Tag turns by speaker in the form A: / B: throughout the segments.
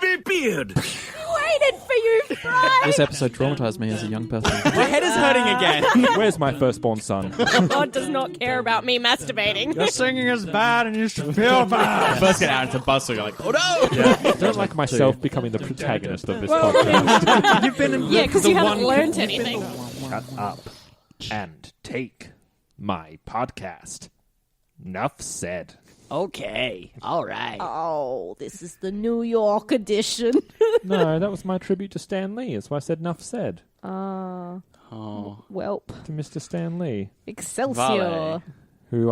A: baby beard.
B: Waited for you, Fry.
C: This episode traumatized me as a young person.
D: My head is hurting again.
E: Where's my firstborn son?
B: God does not care about me masturbating.
E: Your singing is bad and you should feel bad.
D: First get out into bus, you're like, oh no!
E: Yeah, I don't like myself becoming the protagonist of this podcast. You've been in
B: because you haven't learned anything.
E: Shut up and take my podcast. Enough said.
D: Okay, alright.
B: Oh, this is the New York edition.
E: No, that was my tribute to Stan Lee. That's why I said enough said.
D: Oh.
B: Welp.
E: To Mr. Stan Lee.
B: Excelsior.
D: Vale.
E: Who,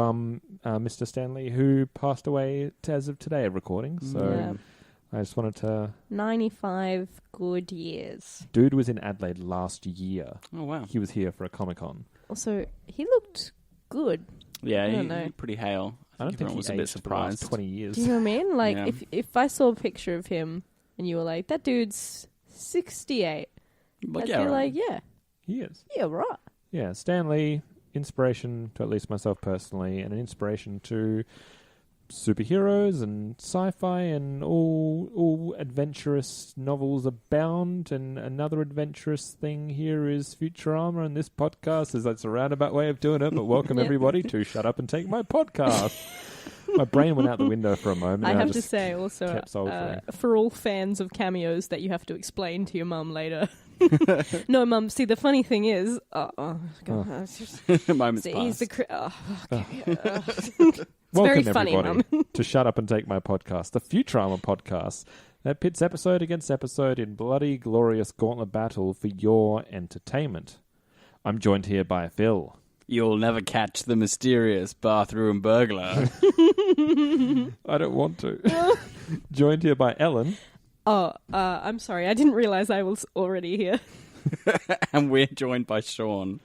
E: Mr. Stan Lee, who passed away as of today of recording. So I just wanted to...
B: 95 good years.
E: Dude was in Adelaide last year.
D: Oh, wow.
E: He was here for a Comic-Con.
B: Also, he looked good.
D: Yeah,
B: I don't know.
D: he's pretty hale.
E: I don't think he
D: was a
E: aged
D: bit
E: for the last
D: surprised.
E: 20 years.
B: Do you know what I mean? Like,
D: Yeah.
B: if I saw a picture of him and you were like, that dude's 68, I'd be like, yeah,
E: He is.
B: yeah, right.
E: Yeah, Stan Lee, inspiration to at least myself personally, and an inspiration to superheroes and sci-fi and all adventurous novels abound. And another adventurous thing here is Futurama, and this podcast is a roundabout way of doing it. But welcome everybody to Shut Up and Take My Podcast. My brain went out the window for a moment.
B: I
E: and
B: have to
E: just
B: say also,
E: kept soldiering.
B: for all fans of cameos that you have to explain to your mum later. No, Mum, see, the funny thing is...
D: Moments
B: he's
D: pass.
B: the...
E: Welcome
B: very funny,
E: everybody
B: Mum.
E: to Shut Up and Take My Podcast, the Futurama podcast that pits episode against episode in bloody glorious gauntlet battle for your entertainment. I'm joined here by Phil.
D: You'll never catch the mysterious bathroom burglar.
E: I don't want to. Joined here by Ellen.
B: I'm sorry, I didn't realise I was already here.
D: And we're joined by Sean.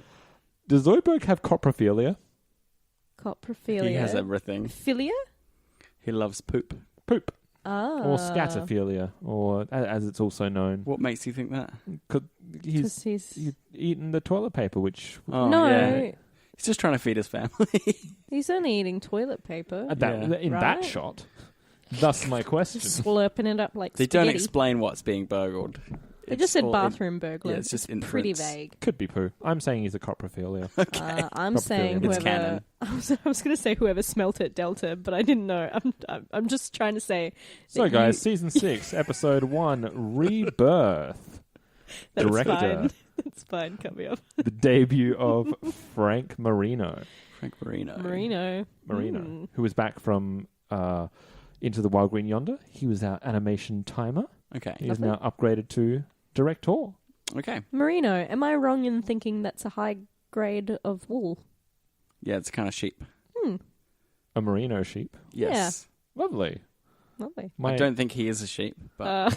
E: Does Zoidberg have coprophilia?
B: Coprophilia.
D: He has everything.
B: Philia?
D: He loves poop.
E: Poop.
B: Ah.
E: Or scatophilia, or as it's also known.
D: What makes you think that?
E: He's eaten the toilet paper, which...
D: Oh,
B: no,
D: yeah. He's just trying to feed his family.
B: he's only eating toilet paper.
E: In
B: Right.
E: that shot. Thus my question.
B: Slurping it up like
D: They
B: spaghetti.
D: don't explain what's being burgled.
B: They just said bathroom burglar.
D: Yeah, it's just
B: pretty
D: inference.
B: vague.
E: Could be poo. I'm saying he's a coprophilia.
B: I'm saying
E: It's
B: whoever.
D: canon.
B: I was going to say whoever smelt it Delta, but I didn't know. I'm just trying to say.
E: So,
B: that
E: guys, Season 6, Episode 1, Rebirth.
B: That's
E: Director.
B: fine. That's fine. Cut me off.
E: The debut of Frank Marino.
D: Frank Marino.
B: Marino.
E: Who was back from Into the Wild Green Yonder. He was our animation timer.
D: Okay.
E: He is now upgraded to director.
D: Okay.
B: Merino. Am I wrong in thinking that's a high grade of wool?
D: Yeah, it's kind of sheep.
E: A merino sheep.
D: Yes.
E: Lovely.
B: Lovely.
D: I don't think he is a sheep, but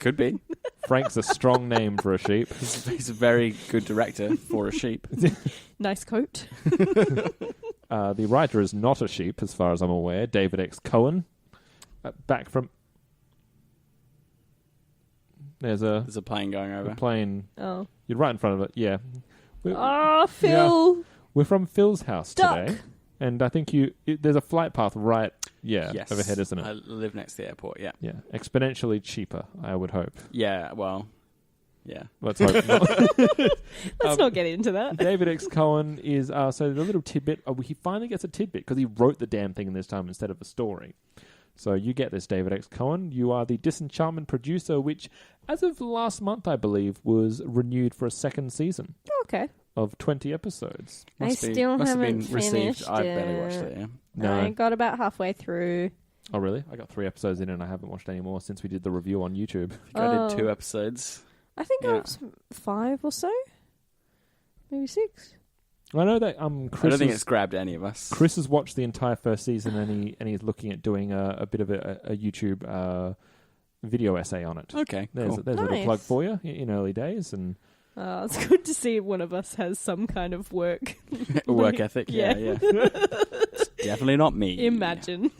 D: could be.
E: Frank's a strong name for a sheep.
D: He's a very good director for a sheep.
B: Nice coat.
E: The writer is not a sheep, as far as I'm aware. David X. Cohen. Back from... There's a
D: plane going over.
E: plane.
B: Oh.
E: You're right in front of it, yeah.
B: Phil.
E: Yeah. We're from Phil's house
B: Duck.
E: today. And I think there's a flight path right,
D: Yes.
E: overhead, isn't it?
D: I live next to the airport, yeah.
E: Yeah, exponentially cheaper, I would hope.
D: Yeah, well, yeah.
E: Let's hope not.
B: Let's not get into that.
E: David X. Cohen is, so the little tidbit, he finally gets a tidbit because he wrote the damn thing in this time instead of a story. So you get this, David X. Cohen. You are the Disenchantment producer, which, as of last month, I believe, was renewed for a second season
B: Okay.
E: of 20 episodes.
B: I still
D: must
B: haven't
D: have been received.
B: finished
D: I barely
B: it.
D: watched it, yeah.
E: No.
B: I got about halfway through.
E: Oh, really? I got 3 episodes in and I haven't watched any more since we did the review on YouTube.
D: I did 2 episodes.
B: I think I
D: Yeah.
B: was 5 or so. Maybe 6.
E: I know that
D: I
E: Chris
D: don't think it's grabbed any of us.
E: Chris has watched the entire first season and he's looking at doing a bit of a YouTube video essay on it.
D: Okay,
E: There's
D: cool.
E: a little
B: Nice.
E: plug for you in early days. And
B: It's good to see one of us has some kind of work.
D: Work ethic, yeah. It's definitely not me.
B: Imagine.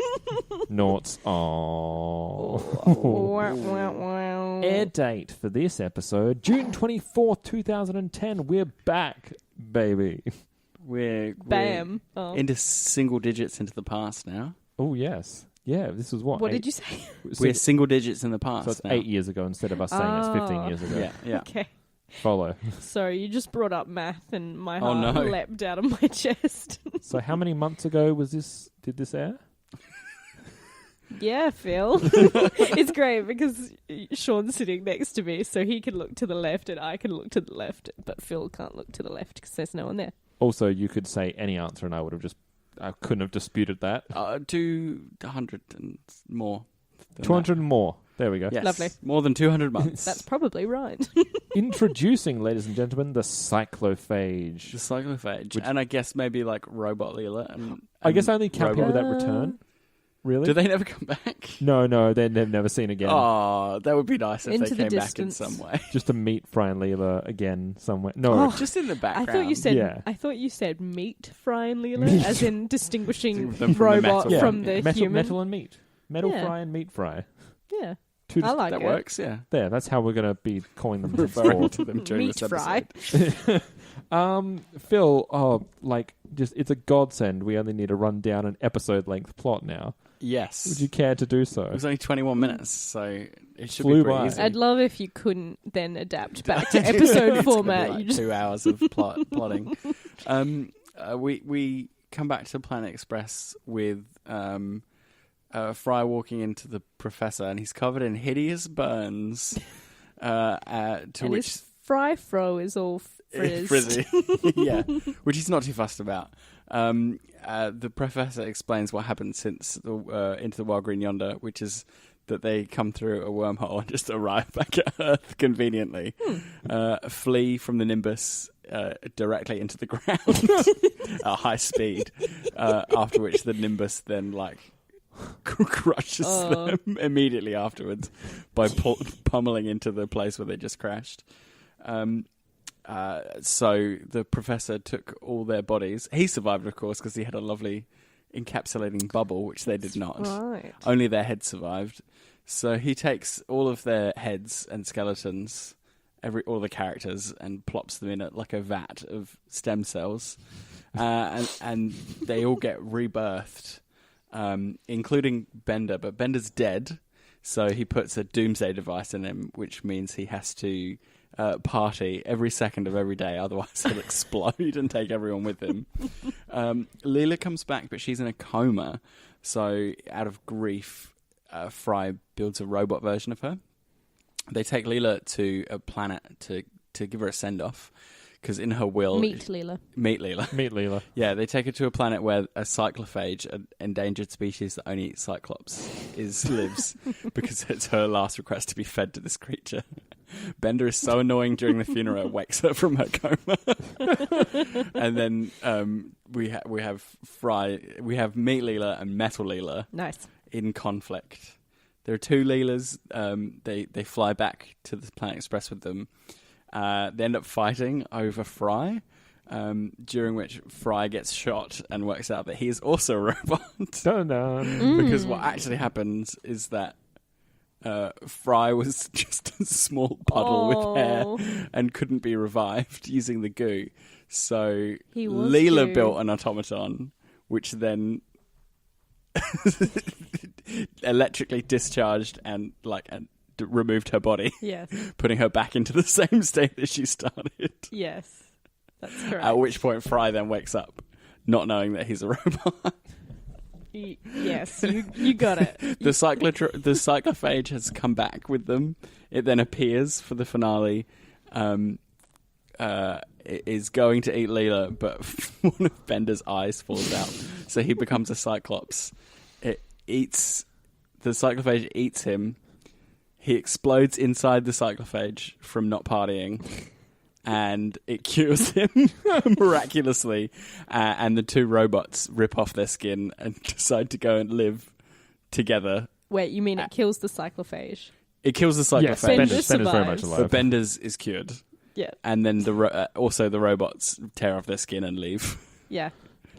E: noughts. Oh.
B: Wow, wow, wow.
E: Air date for this episode, June 24th, 2010. We're back, baby.
D: We're
B: Bam. Oh.
D: into single digits into the past now.
E: Oh, yes. Yeah, this was what?
B: What did you say?
D: We're single digits in the past.
E: So it's
D: now.
E: 8 years ago instead of us saying it's 15 years ago.
D: Yeah.
B: Okay.
E: Follow.
B: Sorry, you just brought up math and my
D: Oh,
B: heart
D: no.
B: leapt out of my chest.
E: So how many months ago did this air?
B: Yeah, Phil. It's great because Sean's sitting next to me, so he can look to the left and I can look to the left, but Phil can't look to the left because there's no one there.
E: Also, you could say any answer and I couldn't have disputed that.
D: 200 and more.
E: 200 and more. There we go.
D: Yes.
B: Lovely.
D: More than 200 months.
B: That's probably right.
E: Introducing, ladies and gentlemen, the cyclophage.
D: the cyclophage. And I guess maybe like Robot Leela. And
E: I guess I only count people
D: Robot-
E: that return. Really?
D: Do they never come back?
E: No, they're never seen again.
D: Oh, that would be nice if
B: Into
D: they
B: the
D: came back in
B: distance.
D: some way.
E: Just to meet Fry and Leela again somewhere. No,
D: Just in the
B: I
D: background.
B: thought you said meat, Fry and Leela,
E: Meat.
B: as in distinguishing
D: Them from the
B: robot
D: metal.
B: from the
E: metal,
B: human.
E: metal and meat. Metal
B: Yeah.
E: Fry and meat Fry.
B: Yeah,
E: Two
B: I like
D: that
B: it.
D: works, yeah.
E: There, that's how we're going to be calling them
D: Referring
E: henceforth.
D: to them during
B: Meat
D: this
B: Fry.
D: episode.
E: Phil, it's a godsend. We only need to run down an episode-length plot now.
D: Yes.
E: Would you care to do so?
D: It was only 21 minutes, so it should
E: Flew
D: be pretty
E: by.
D: easy.
B: I'd love if you couldn't then adapt back to episode
D: It's
B: format.
D: gonna be
B: You
D: like
B: just
D: 2 hours of plotting. We come back to Planet Express with Fry walking into the professor, and he's covered in hideous burns. To
B: and
D: which
B: his fry fro is all frizzed.
D: frizzy, yeah, which he's not too fussed about. The professor explains what happened since Into the Wild Green Yonder, which is that they come through a wormhole and just arrive back at Earth conveniently, flee from the Nimbus directly into the ground at high speed, after which the Nimbus then crushes them immediately afterwards by pummeling into the place where they just crashed. So the professor took all their bodies. He survived, of course, because he had a lovely encapsulating bubble, which they did not.
B: Right.
D: Only their heads survived. So he takes all of their heads and skeletons, all the characters, and plops them in a vat of stem cells, and they all get rebirthed, including Bender. But Bender's dead, so he puts a doomsday device in him, which means he has to party every second of every day, otherwise he'll explode and take everyone with him. Leela comes back, but she's in a coma, so out of grief, Fry builds a robot version of her. They take Leela to a planet to give her a send-off, because in her will...
B: Meet Leela.
D: Meet Leela. Yeah, they take her to a planet where a cyclophage, an endangered species that only eats cyclops, lives, because it's her last request to be fed to this creature. Bender is so annoying during the funeral, it wakes her from her coma. And then we have Meat Leela and Metal Leela.
B: Nice.
D: In conflict. There are two Leelas. They fly back to the Planet Express with them. They end up fighting over Fry, during which Fry gets shot and works out that he is also a robot.
E: Dun-dun.
D: Because what actually happens is that Fry was just a small puddle with hair and couldn't be revived using the goo. So Leela built an automaton, which then electrically discharged and removed her body.
B: Yes.
D: Putting her back into the same state as she started.
B: Yes. That's correct.
D: At which point Fry then wakes up, not knowing that he's a robot.
B: Yes, you got it.
D: The cyclophage has come back with them. It then appears for the finale. It is going to eat Leela, but one of Bender's eyes falls out, so he becomes a cyclops. The cyclophage eats him. He explodes inside the cyclophage from not partying, and it cures him miraculously. And the two robots rip off their skin and decide to go and live together.
B: Wait, you mean it kills the cyclophage?
D: It kills the cyclophage.
E: Yes, Bender's very much alive.
D: But Bender's is cured.
B: Yeah.
D: And then also the robots tear off their skin and leave.
B: Yeah.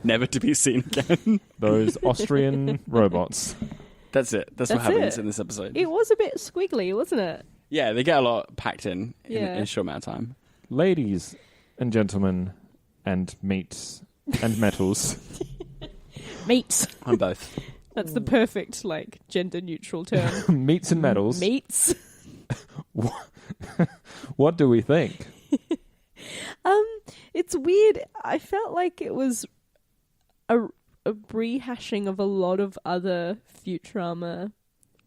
D: Never to be seen again.
E: Those Austrian robots.
D: That's it. That's what happens in this episode.
B: It was a bit squiggly, wasn't it?
D: Yeah, they get a lot packed in a short amount of time.
E: Ladies and gentlemen and meats and metals.
B: Meats.
D: I'm both.
B: That's the perfect, like, gender-neutral term.
E: Meats and metals.
B: Meats.
E: What do we think?
B: It's weird. I felt like it was a rehashing of a lot of other Futurama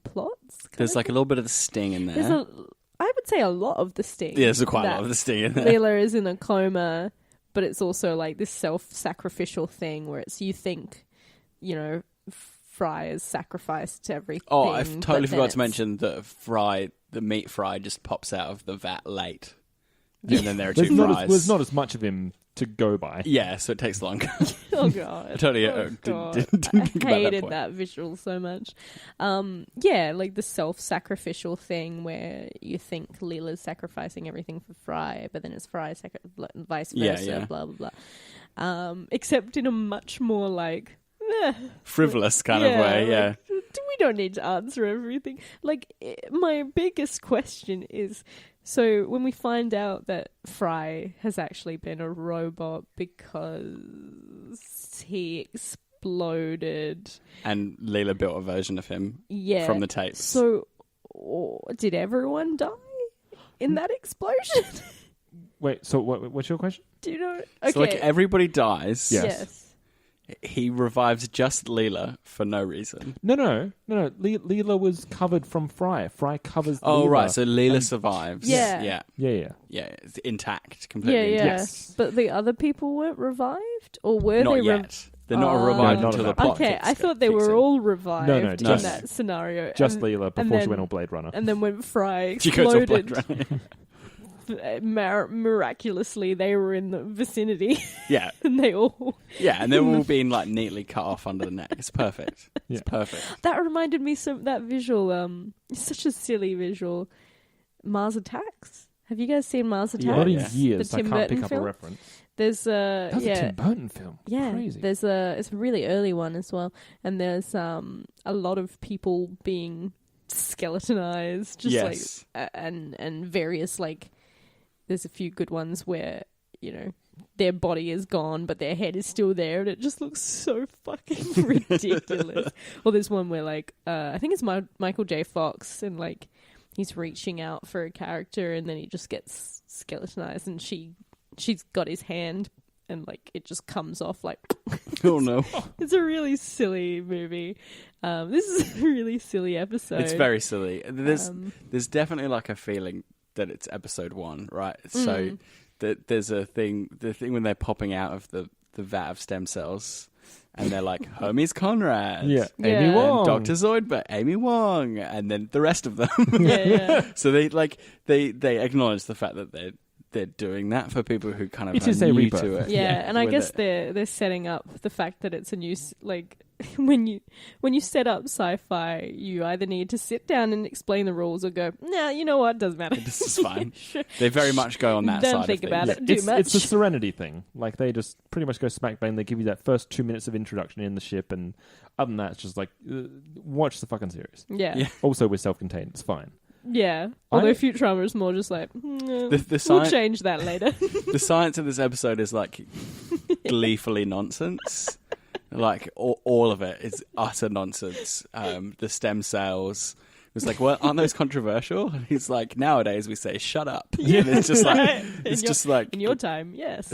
B: plots.
D: There's like a little bit of the sting in there.
B: I would say a lot of the sting.
D: Yeah, there's quite a lot of the sting in there.
B: Leela is in a coma, but it's also like this self-sacrificial thing where it's you think, you know, Fry is sacrificed everything.
D: Oh, I totally forgot to mention that the meat Fry just pops out of the vat late. And then there are two fries.
E: There's not as much of him to go by.
D: Yeah, so it takes longer.
B: Oh god!
D: I totally
B: God.
D: didn't think
B: I
D: about
B: hated
D: that,
B: that visual so much. Yeah, like the self-sacrificial thing where you think Leela's sacrificing everything for Fry, but then it's Fry vice versa.
D: Yeah.
B: Blah blah blah. Except in a much more like
D: frivolous kind of way. Yeah.
B: Like, we don't need to answer everything. Like my biggest question is. So when we find out that Fry has actually been a robot because he exploded.
D: And Leela built a version of him from the tapes.
B: So did everyone die in that explosion?
E: Wait, so what's your question?
B: Do you know? Okay.
D: So like everybody dies.
E: Yes.
D: He revives just Leela for no reason.
E: No. Leela was covered from Fry. Fry covers Leela.
D: Oh, right. So Leela survives.
B: Yeah.
E: Yeah.
D: Yeah, it's intact, completely
B: Yeah.
D: intact.
E: Yes.
B: But the other people weren't revived? Or were
D: Not
B: they
D: yet. They're not
B: Oh.
D: revived
E: No, not
D: until the
E: at that
D: plot
B: Okay, I thought they were all revived
E: No,
B: in
E: just-
B: that scenario.
E: Just
B: and,
E: Leela
B: and
E: before she
B: then-
E: went all Blade Runner.
B: And then when Fry
D: She goes off Blade
B: exploded,
D: Runner.
B: miraculously they were in the vicinity
D: Yeah.
B: and they all...
D: Yeah, and they're all being like neatly cut off under the neck. It's perfect.
E: Yeah.
D: It's perfect.
B: That reminded me that visual, it's such a silly visual. Mars Attacks. Have you guys seen Mars Attacks?
E: Not in
D: Yeah.
E: years.
B: The
E: I
B: Tim
E: can't
B: Burton
E: pick up
B: film?
E: a reference.
B: There's
E: That's a Tim Burton film.
B: Yeah,
E: Crazy.
B: it's a really early one as well, and there's a lot of people being skeletonized, just
D: Yes.
B: like and various like. There's a few good ones where you know their body is gone, but their head is still there, and it just looks so fucking ridiculous. Or there's one where like I think it's Michael J. Fox, and like he's reaching out for a character, and then he just gets skeletonized, and she's got his hand. And, like, it just comes off, like...
D: Oh, no.
B: It's a really silly movie. This is a really silly episode.
D: It's very silly. There's definitely, like, a feeling that it's episode 1, right? So there's the thing when they're popping out of the vat of stem cells, and they're like, Hermes Conrad.
E: Yeah.
B: Yeah.
E: Amy Wong.
D: Dr. Zoidberg, Amy Wong, and then the rest of them.
B: Yeah.
D: So they acknowledge the fact that they're doing that for people who kind of
E: It
D: are
E: is a
D: new
E: rebirth.
D: to it.
B: Yeah, and I
D: with
B: guess
D: it.
B: they're setting up the fact that it's a new like when you set up sci-fi, you either need to sit down and explain the rules or go, nah, you know what, doesn't matter.
D: This is fine. They very much go on that
B: Don't
D: side
B: think
D: of
B: about
D: things.
B: it too much.
E: It's the Serenity thing. Like, they just pretty much go smack bang. They give you that first 2 minutes of introduction in the ship, and other than that, it's just like, watch the fucking series.
B: Yeah.
D: Yeah.
E: Also, we're self-contained. It's fine.
B: Yeah. Although Futurama is more just like,
D: The
B: we'll
D: science,
B: change that later.
D: the science of this episode is like gleefully nonsense. Like all of it is utter nonsense. The stem cells. It's like, well, aren't those controversial? And he's like, nowadays we say, shut up.
B: Yeah.
D: And it's just like,
B: In your time, yes.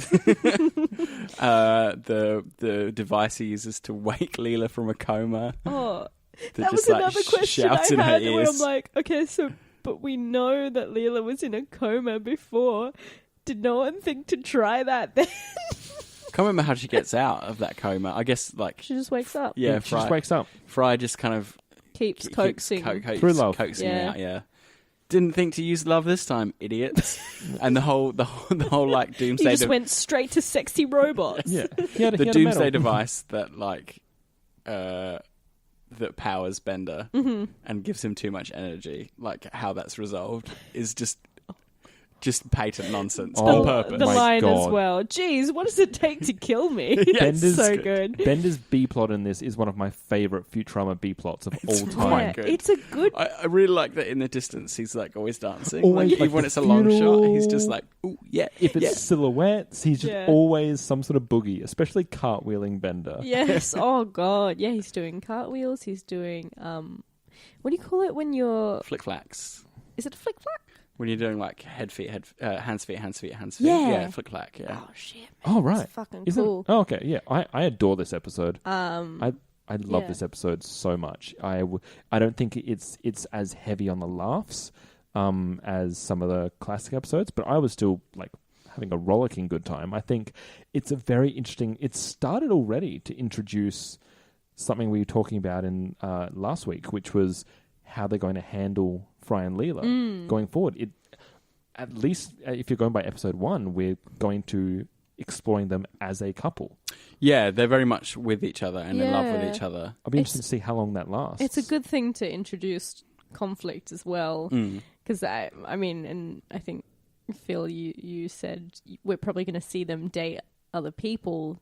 D: the device he uses to wake Leela from a coma.
B: Oh,
D: That
B: that was
D: just, like,
B: another question
D: shouts
B: I
D: in her
B: had where I'm
D: ears.
B: like, okay, so, but we know that Leela was in a coma before. Did no one think to try that then?
D: Can't remember how she gets out of that coma. I guess like
B: She just wakes up.
D: yeah,
E: She just wakes up.
D: Fry just kind of
B: Keeps coaxing.
E: Through love.
D: coaxing
B: Yeah.
D: out. Yeah, didn't think to use love this time, idiots. And the whole like
B: He
D: doomsday.
B: just went straight to sexy robots.
E: Yeah. He had
D: the
E: a
D: doomsday
E: medal.
D: device that like that powers Bender
B: Mm-hmm.
D: and gives him too much energy. Like how that's resolved is just just patent nonsense on purpose.
B: The
E: my
B: line
E: God.
B: as well. Geez, what does it take to kill me?
E: Bender's
B: so good.
E: Bender's B plot in this is one of my favorite Futurama B plots of all time.
B: Yeah,
D: good.
B: it's a good.
D: I really like that in the distance he's like always dancing.
E: Always,
D: like,
E: like,
D: even when
E: the
D: it's a long shot,
E: funeral.
D: he's just like, ooh, yeah.
E: If it's
D: yeah.
E: silhouettes, he's just
B: Yeah.
E: always some sort of boogie, especially cartwheeling Bender.
B: Yes. Oh God. Yeah, he's doing cartwheels. He's doing what do you call it when you're?
D: Flick flacks.
B: Is it a flick flack?
D: When you're doing like hands, feet, hands, feet.
B: Yeah.
D: Flick flack, yeah.
B: Oh shit. Man.
E: Oh, right.
B: That's fucking
E: Isn't
B: cool.
E: Oh, okay, yeah. I adore this episode. I love
B: yeah.
E: this episode so much. I don't think it's as heavy on the laughs as some of the classic episodes, but I was still like having a rollicking good time. I think it's a very interesting. It started already to introduce something we were talking about in last week, which was how they're going to handle Fry and Leela going forward. It at least if you're going by episode 1, we're going to exploring them as a couple.
D: Yeah, they're very much with each other and in love with
B: Yeah.
D: each other.
E: I'll be interested to see how long that lasts.
B: It's a good thing to introduce conflict as well, because I mean, and I think Phil, you said we're probably going to see them date other people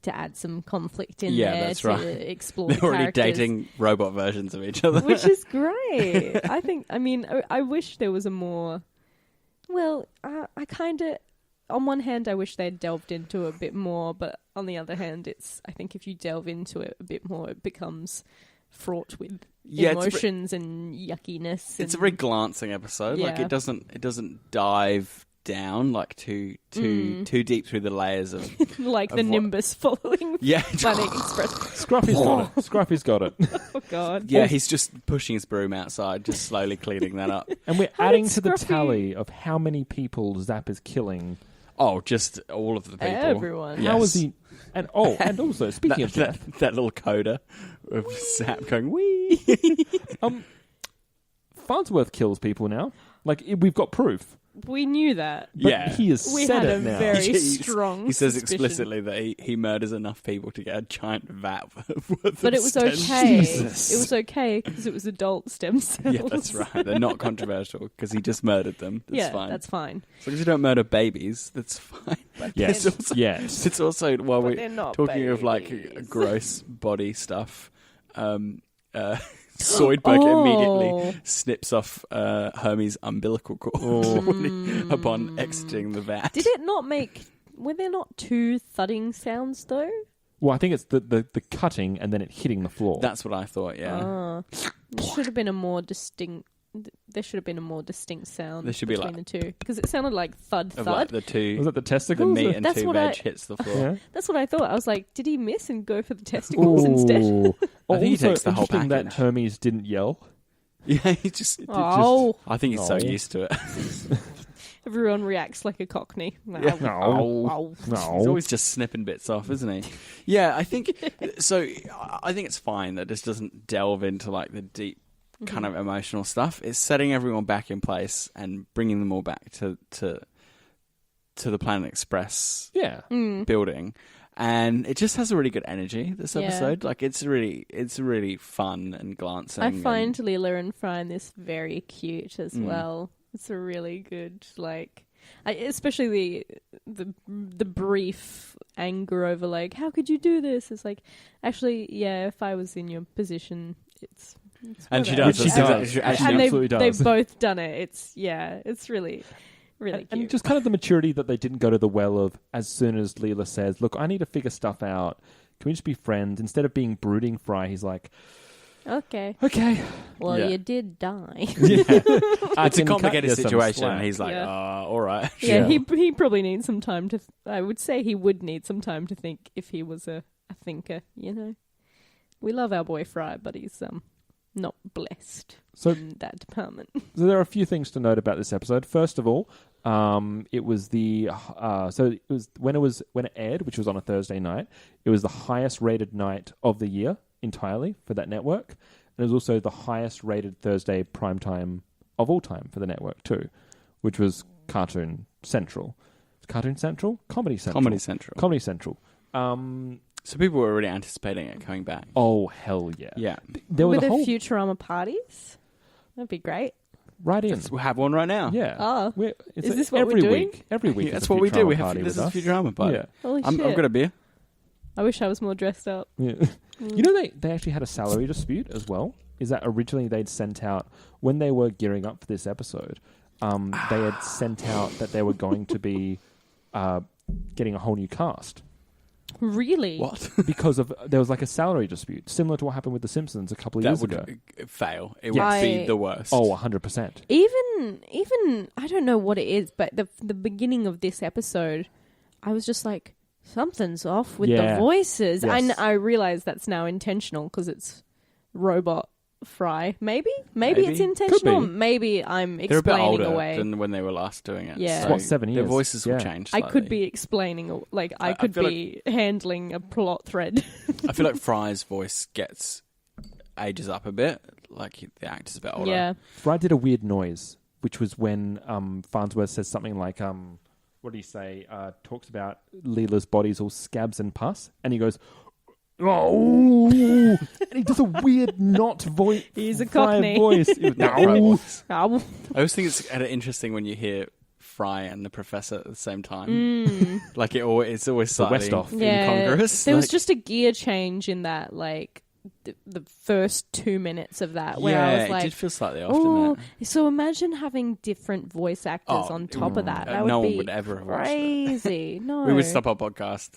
B: to add some conflict in
D: Yeah,
B: there
D: that's
B: to
D: right.
B: explore.
D: They're
B: the
D: already
B: characters,
D: dating robot versions of each other.
B: which is great. I think. I mean, I wish there was a more. Well, I kind of. On one hand, I wish they'd delved into it a bit more, but on the other hand, I think if you delve into it a bit more, it becomes fraught with emotions and yuckiness.
D: It's a very glancing episode. Like
B: Yeah.
D: it doesn't dive down like too deep through the layers of
B: like the
D: of what-
B: Nimbus following
D: yeah.
B: Planet Express.
E: Scruffy's got it. Scruffy's got it.
B: Oh God!
D: Yeah, he's just pushing his broom outside, just slowly cleaning that up.
E: And we're
B: How
E: adding
B: did
E: to the
B: Scruffy-
E: tally of how many people Zap is killing.
D: Oh, just all of the people.
B: Everyone.
E: How is
D: Yes.
E: he? And also speaking of death,
D: that little coda of Zap going wee.
E: Farnsworth kills people now. Like we've got proof.
B: We knew that.
E: But
D: Yeah.
E: he has
B: We
E: said
B: had
E: it
B: a
E: now.
B: very
D: He
B: strong.
D: says
B: suspicion.
D: explicitly that he murders enough people to get a giant vat worth
B: But
D: of
B: it was
D: stem
B: okay.
E: Jesus.
B: It was okay because it was adult stem cells.
D: Yeah, that's right. They're not controversial because he just murdered them. That's
B: yeah,
D: fine.
B: that's fine.
D: As long as you don't murder babies, that's fine.
E: Yes,
B: Then-
E: yes.
D: It's also while
B: But they're
D: we're
B: not
D: talking of like
B: babies.
D: gross body stuff. Zoidberg immediately snips off Hermes' umbilical cord upon exiting the vat.
B: Did it not make? Were there not 2 thudding sounds though?
E: Well, I think it's the cutting and then it hitting the floor.
D: That's what I thought. Yeah,
B: There should have been a more distinct. There should have been a more distinct sound.
D: There should be
B: between
D: like-
B: the two because it sounded like thud
D: of
B: thud.
D: like the two,
E: Was that the
D: the
E: testicles?
D: meat and
B: That's
D: two
B: what
D: veg
B: I-
D: hits the floor.
E: Yeah.
B: That's what I thought. I was like, did he miss and go for the testicles instead?
E: Ooh.
D: I think he
E: Also
D: takes the whole
E: interesting that
D: package.
E: Hermes didn't yell.
D: Yeah, he just.
B: Oh,
D: I think he's so
E: No.
D: used to it.
B: everyone reacts like a cockney.
D: Yeah.
E: No.
D: He's
E: No.
D: always just snipping bits off, isn't he? Yeah, I think so. I think it's fine that this doesn't delve into like the deep kind of emotional stuff. It's setting everyone back in place and bringing them all back to the Planet Express
E: Yeah.
D: building, and it just has a really good energy. This
B: Yeah.
D: episode, like it's really fun and glancing.
B: I find
D: and,
B: Leela and Fry in this very cute as well. It's a really good, like, especially the brief anger over like, how could you do this? It's like, actually, yeah, if I was in your position, it's
D: and she
B: whatever.
D: does.
E: She
D: That's
E: does.
D: exactly-
E: She
B: and
E: absolutely
B: they've
E: does.
B: both done it. It's really cute.
E: And just kind of the maturity that they didn't go to the well of as soon as Leela says, look, I need to figure stuff out. Can we just be friends? Instead of being brooding Fry, he's like,
B: okay.
E: okay.
B: Well,
D: Yeah.
B: you did die.
D: It's a complicated situation.
E: Slack.
D: He's like,
B: Yeah.
D: all right.
B: Yeah,
E: Yeah.
B: he probably needs some time to. I would say he would need some time to think if he was a thinker. You know, we love our boy Fry, but he's not blessed
E: So-
B: in that department.
E: So there are a few things to note about this episode. First of all, it was when it aired, which was on a Thursday night. It was the highest rated night of the year entirely for that network, and it was also the highest rated Thursday primetime of all time for the network too, which was Cartoon Central. Cartoon Central, Comedy Central,
D: Comedy Central.
E: Comedy Central.
D: So people were already anticipating it coming back.
E: Oh hell yeah!
D: Yeah.
E: There
B: With
E: was
B: the
E: a whole
B: Futurama parties, that'd be great.
E: Right in.
D: We have one right now.
E: Yeah.
B: Ah.
E: It's
B: Is this what
E: every
B: we're doing?
E: week. Every week.
D: Yeah,
E: is
D: that's
E: a
D: what we do.
E: Futurama
D: We have
E: party
D: this
E: with
D: is
E: us.
D: Futurama party.
E: Yeah.
B: Holy
D: I've
B: shit.
D: got a beer.
B: I wish I was more dressed up.
E: Yeah. You know, they actually had a salary dispute as well. Is that originally they'd sent out, when they were gearing up for this episode, they had sent out that they were going to be getting a whole new cast.
B: Really?
D: What?
E: Because there was like a salary dispute, similar to what happened with The Simpsons a couple of
D: That
E: years
D: would
E: ago.
D: fail. It
E: Yes.
D: would be the worst.
E: Oh, 100%.
B: Even I don't know what it is, but the beginning of this episode, I was just like, something's off with the voices.
E: Yes.
B: I realize that's now intentional because it's robot Fry. Maybe it's intentional.
E: Could be.
B: Maybe I'm
D: They're a bit
B: explaining
D: older
B: away.
D: than when they were last doing it.
B: Yeah.
D: So
B: It's what,
E: 7 years?
D: Their voices will
E: Yeah.
D: change
B: I
D: slightly.
B: could be explaining, like I could
D: feel
B: be handling a plot thread.
D: I feel like Fry's voice ages up a bit. Like the actor's a bit older.
B: Yeah.
E: Fry did a weird noise, which was when Farnsworth says something like, what do you say? Talks about Leela's body's all scabs and pus, and he goes, "Oh," and he does a weird voice.
B: He's a
E: Fry
B: Cockney.
E: voice.
D: Not Fry voice.
B: Oh.
D: I always think it's kind of interesting when you hear Fry and the Professor at the same time. Like it's always
E: The West
D: slightly
E: Off.
D: incongruous.
B: There was
D: Like,
B: just a gear change in that, like the first 2 minutes of that, where I was
D: it
B: like,
D: did feel slightly off,
B: "Oh,
D: didn't it?
B: so imagine having different voice actors
D: Oh,
B: on top of that. That
D: no
B: would
D: one
B: be
D: would ever have watched it.
B: crazy." No,
D: We would stop our podcast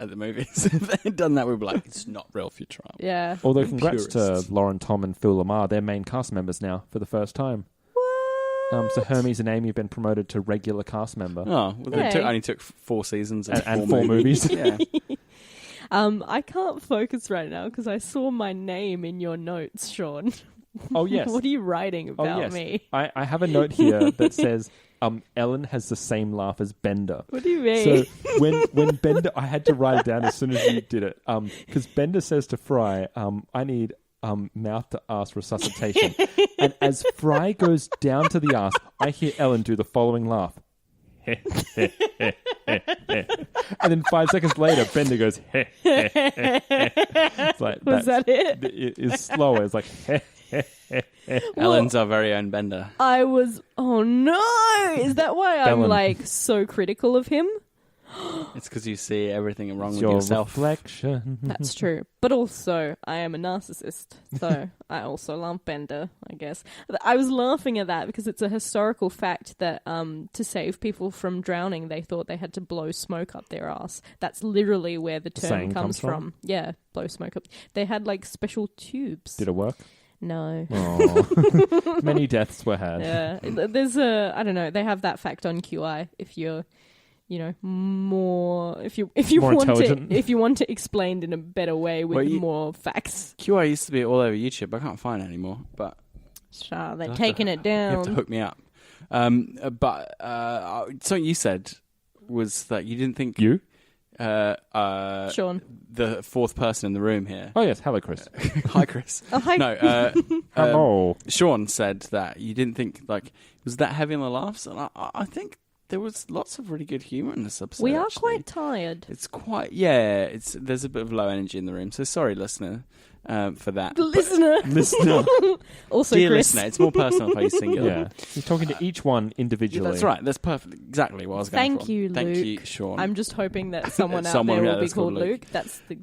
D: at the movies. If they had done that, we'd be like, it's not real Futurama.
B: Yeah.
E: Although, congrats
D: Purists.
E: to Lauren, Tom, and Phil Lamar. They're main cast members now for the first time.
B: What?
E: So Hermes and Amy have been promoted to regular cast member.
D: Oh, well,
B: Yay.
D: it only took 4 seasons
E: And 4 movies.
D: Yeah.
B: I can't focus right now because I saw my name in your notes, Sean.
E: Oh, yes.
B: What are you writing about
E: yes.
B: me?
E: I have a note here that says Ellen has the same laugh as Bender.
B: What do you mean?
E: So when Bender, I had to write it down as soon as you did it, because Bender says to Fry, "I need mouth to ass resuscitation," and as Fry goes down to the ass, I hear Ellen do the following laugh. And then 5 seconds later, Bender goes, It's like,
B: Was that it?
E: It's slower. It's like,
D: Ellen's our very own Bender.
B: I was. Oh no! Is that why I'm
E: Ellen.
B: like so critical of him?
D: It's because you see everything wrong
E: it's
D: with
E: your
D: yourself.
E: reflection.
B: That's true. But also, I am a narcissist, so I also love Bender, I guess. I was laughing at that because it's a historical fact that to save people from drowning, they thought they had to blow smoke up their ass. That's literally where the term
E: saying
B: comes
E: comes from?
B: from. Yeah, blow smoke up. They had like special tubes.
E: Did it work?
B: No.
E: Oh. Many deaths were had.
B: Yeah, there's I don't know. They have that fact on QI. If you're, more, if you
E: More
B: want
E: intelligent.
B: to, if you want it explained in a better way with more facts.
D: QI used to be all over YouTube. I can't find it anymore, but
B: Sure, they're
D: You'll have
B: taking
D: to-
B: it
D: you have to
B: down.
D: hook me up. But something you said was that you didn't think
E: You?
B: Sean.
D: the fourth person in the room here.
E: Oh, yes. Hello, Chris.
D: Hi, Chris.
B: Oh, hi.
D: No,
E: Hello.
D: Sean said that you didn't think like it was that heavy on the laughs, and I think there was lots of really good humour in this episode.
B: We are
D: actually.
B: quite tired.
D: It's quite there's a bit of low energy in the room, so sorry, listener, for that.
B: Listener.
E: Listener.
B: Also,
D: Dear
B: Chris.
D: listener, it's more personal if I use singular.
E: Yeah. He's talking to each one individually.
D: That's right. That's perfect. Exactly what I was going
B: Thank
D: for.
B: you,
D: Thank you,
B: Luke.
D: Sean.
B: I'm just hoping that someone out
D: Someone
B: there
D: out
B: will be
D: there's called
B: called
D: Luke.
B: Luke. That's the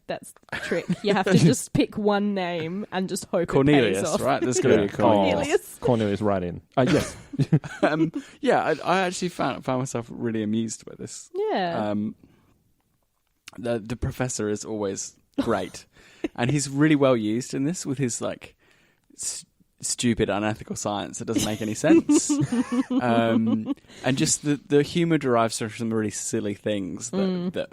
B: trick. You have to just pick one name and just hope it pays
D: Cornelius,
B: off.
D: right? There's going to be a Cornelius.
B: Cornelius.
E: Cornelius right in. Yes.
D: Yeah, I actually found myself really amused by this.
B: Yeah.
D: The professor is always great, and he's really well used in this with his like stupid, unethical science that doesn't make any sense, and just the humor derives from some really silly things that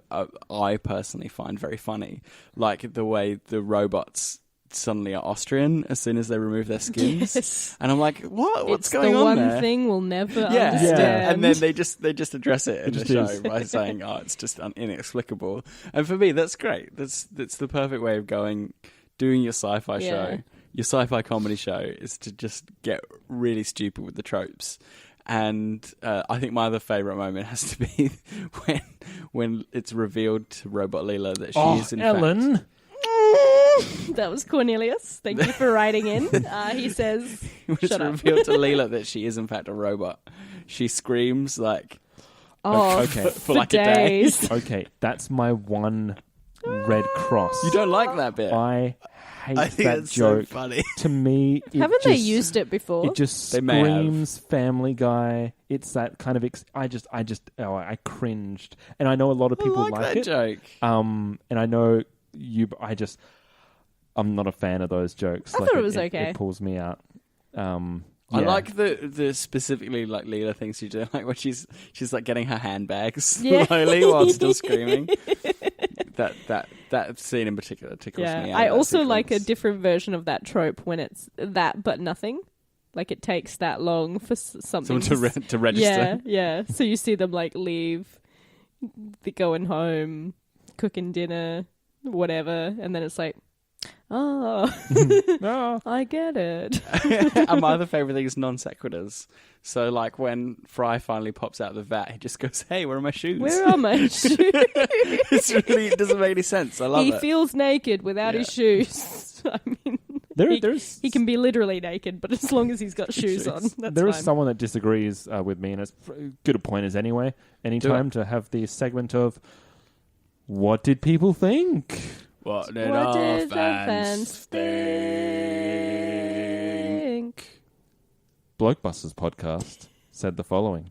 D: I personally find very funny, like the way the robots suddenly are Austrian as soon as they remove their skins.
B: Yes.
D: And I'm like, what's
B: It's
D: going
B: the
D: on
B: one
D: there?
B: thing we'll never
D: Yeah.
B: understand.
D: And then they just address it in the
E: just
D: show
E: is.
D: by saying, "Oh, it's just inexplicable." And for me, that's great. That's the perfect way of doing your sci-fi show. Your sci-fi comedy show is to just get really stupid with the tropes. And I think my other favourite moment has to be when it's revealed to Robot Leela that she is in
E: Ellen.
D: fact
B: That was Cornelius. Thank you for writing in. He says,
D: When it's
B: shut up.
D: revealed to Leela that she is in fact a robot, she screams like
B: Oh,
E: Okay.
D: for like a day.
B: days.
E: Okay, that's my one red cross.
D: You don't like that bit.
E: I hate
D: I think
E: that
D: it's
E: joke.
D: so funny.
E: To me, it
B: Haven't they
E: just-
B: used it before?
E: It just
D: They may have.
E: screams Family Guy. It's that kind of. I cringed, and I know a lot of people
D: I like that
E: it.
D: joke.
E: And I know you. I'm not a fan of those jokes.
B: I thought it was okay.
E: It pulls me out.
D: I
E: Yeah.
D: like the specifically like Leela things she do, like when she's like getting her handbags
B: Yeah.
D: slowly while still screaming. That scene in particular tickles me. Out
B: I
D: of that
B: also like a
D: sequence.
B: different version of that trope when it's that but nothing. Like it takes that long for something
D: someone to register.
B: Yeah. So you see them like leave, they're going home, cooking dinner, whatever, and then it's like, oh,
E: Ah.
B: I get it.
D: And my other favourite thing is non sequiturs. So like when Fry finally pops out of the vat, he just goes, "Hey, where are my shoes?"
B: Where are my shoes?
D: It doesn't make any sense. I love
B: He
D: it.
B: feels naked without his shoes. I mean,
E: There's
B: he can be literally naked, but as long as he's got shoes on, that's
E: There is
B: fine.
E: someone that disagrees with me, and it's good a point as anyway. Anytime to have the segment of what did people think?
D: What did
B: What
D: our
B: did the
D: fans
B: fans
D: think?
E: Blokebusters podcast said the following.